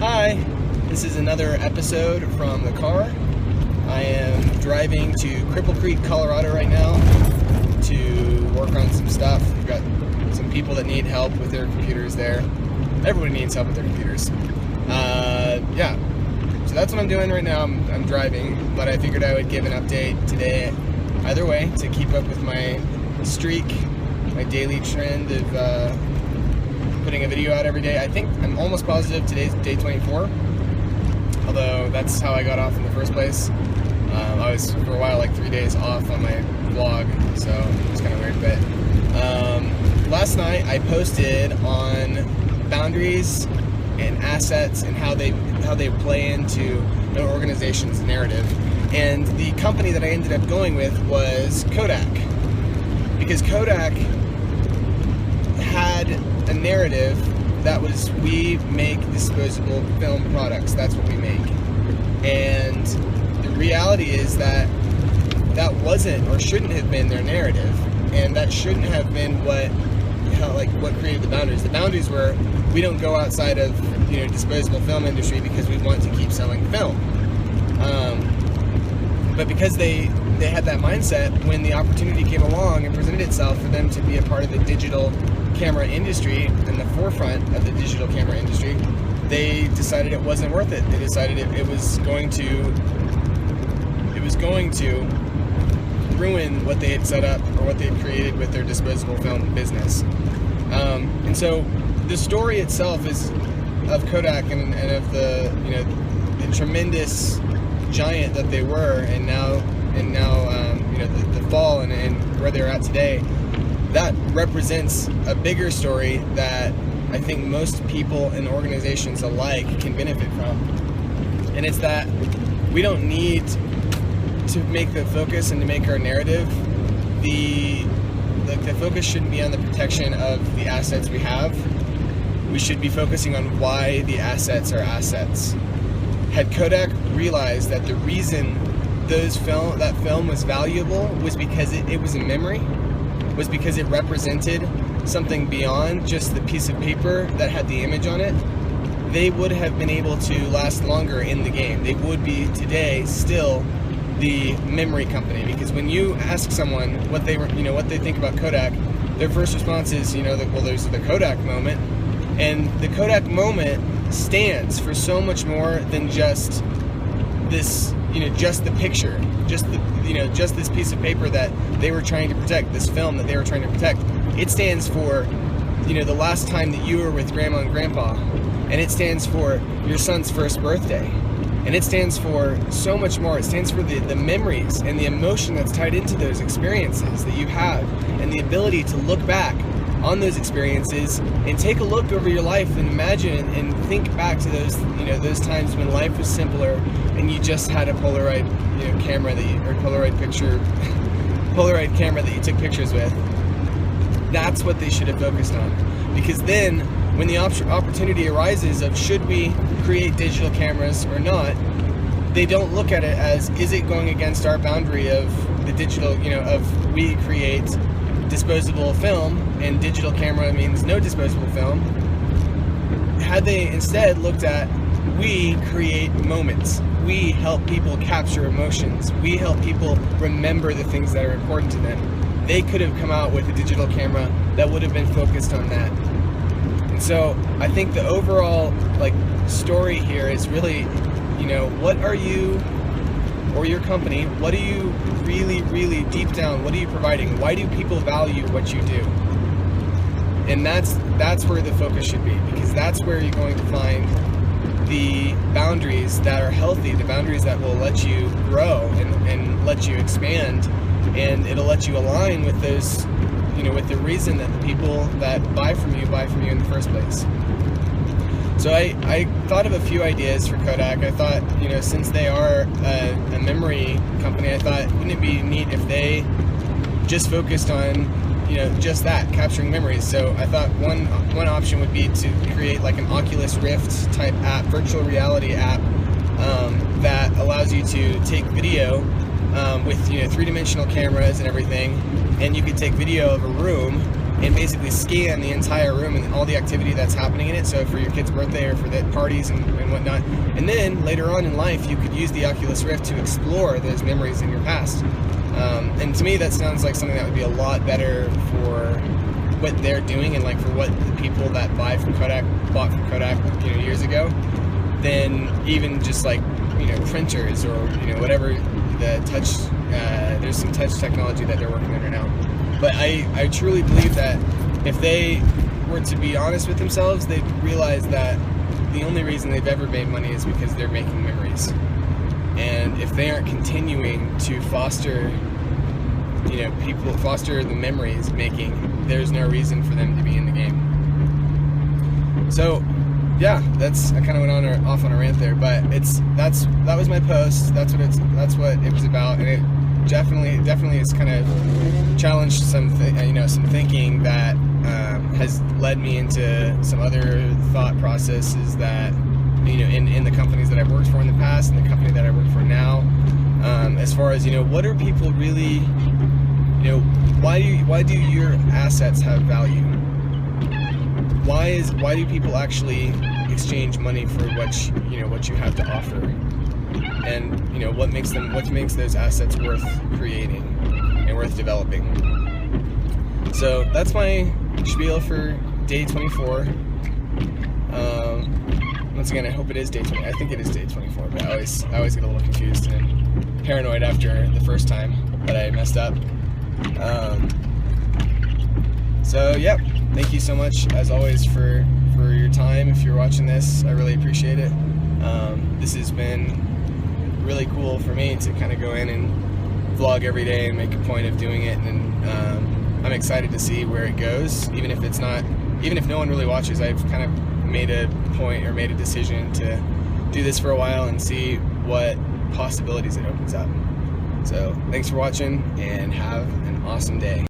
Hi, this is another episode from the car. I am driving to Cripple Creek, Colorado right now to work on some stuff. We've got some people that need help with their computers there. Everybody needs help with their computers. Yeah, so that's what I'm doing right now. I'm driving, but I figured I would give an update today either way to keep up with my streak, my daily trend of putting a video out every day. I think I'm almost positive today's day 24, although that's how I got off in the first place. I was for a while like 3 days off on my vlog, so it's kind of weird. But last night I posted on boundaries and assets and how they play into an organization's narrative. And the company that I ended up going with was Kodak, because Kodak had a narrative that was, we make disposable film products. That's what we make. And the reality is that that wasn't or shouldn't have been their narrative, and that shouldn't have been what created the boundaries. The boundaries were, we don't go outside of disposable film industry because we want to keep selling film. But because they had that mindset, when the opportunity came along and presented itself for them to be a part of the digital camera industry and the forefront of the digital camera industry, they decided it wasn't worth it. They decided it was going to ruin what they had set up or what they had created with their disposable film business. And so the story itself is of Kodak and of the tremendous giant that they were, and now the fall and where they're at today. That represents a bigger story that I think most people and organizations alike can benefit from. And it's that we don't need to make the focus and to make our narrative, the focus shouldn't be on the protection of the assets we have. We should be focusing on why the assets are assets. Had Kodak realized that the reason that film was valuable was because it was a memory, was because it represented something beyond just the piece of paper that had the image on it, they would have been able to last longer in the game. They would be today still the memory company, because when you ask someone what they think about Kodak, their first response is, there's the Kodak moment, and the Kodak moment stands for so much more than just this, just the picture, just this piece of paper that they were trying to protect, this film that they were trying to protect. It stands for, the last time that you were with grandma and grandpa, and it stands for your son's first birthday, and it stands for so much more. It stands for the memories and the emotion that's tied into those experiences that you have, and the ability to look back on those experiences and take a look over your life and imagine and think back to those times when life was simpler and you just had a Polaroid camera Polaroid camera that you took pictures with. That's what they should have focused on, because then when the opportunity arises of should we create digital cameras or not, they don't look at it as, is it going against our boundary of the digital, of we create disposable film and digital camera means no disposable film. Had they instead looked at, we create moments, we help people capture emotions, we help people remember the things that are important to them, they could have come out with a digital camera that would have been focused on that. And so I think the overall story here is really, what are you, or your company, what are you really, really deep down, what are you providing? Why do people value what you do? And that's where the focus should be, because that's where you're going to find the boundaries that are healthy, the boundaries that will let you grow and let you expand, and it'll let you align with those, with the reason that the people that buy from you in the first place. So I thought of a few ideas for Kodak. I thought, since they are a memory company, I thought, wouldn't it be neat if they just focused on, just that, capturing memories. So I thought one option would be to create like an Oculus Rift type app, virtual reality app, that allows you to take video with three-dimensional cameras and everything, and you could take video of a room and basically scan the entire room and all the activity that's happening in it. So for your kid's birthday or for the parties and whatnot. And then later on in life, you could use the Oculus Rift to explore those memories in your past. And to me, that sounds like something that would be a lot better for what they're doing, and like for what the people that bought from Kodak, years ago, than even just like, printers or, whatever the touch, there's some touch technology that they're working on right now. But I truly believe that if they were to be honest with themselves, they'd realize that the only reason they've ever made money is because they're making memories. And if they aren't continuing to foster the memories making, there's no reason for them to be in the game. So yeah, I kind of went off on a rant there, but that was my post. That's what it was about, and it definitely has kind of challenged some thinking that has led me into some other thought processes that in the companies that I've worked for in the past and the company that I work for now. As far as what are people really, why do your assets have value? Why do people actually exchange money for what you have to offer? And what makes those assets worth creating and worth developing? So that's my spiel for day 24. Once again, I hope it is day 20. I think it is day 24, but I always get a little confused and paranoid after the first time that I messed up. So yep, thank you so much as always for your time. If you're watching this, I really appreciate it. This has been really cool for me to kind of go in and vlog every day and make a point of doing it, and I'm excited to see where it goes. Even if no one really watches, I've kind of made a point or made a decision to do this for a while and see what possibilities it opens up. So thanks for watching and have an awesome day.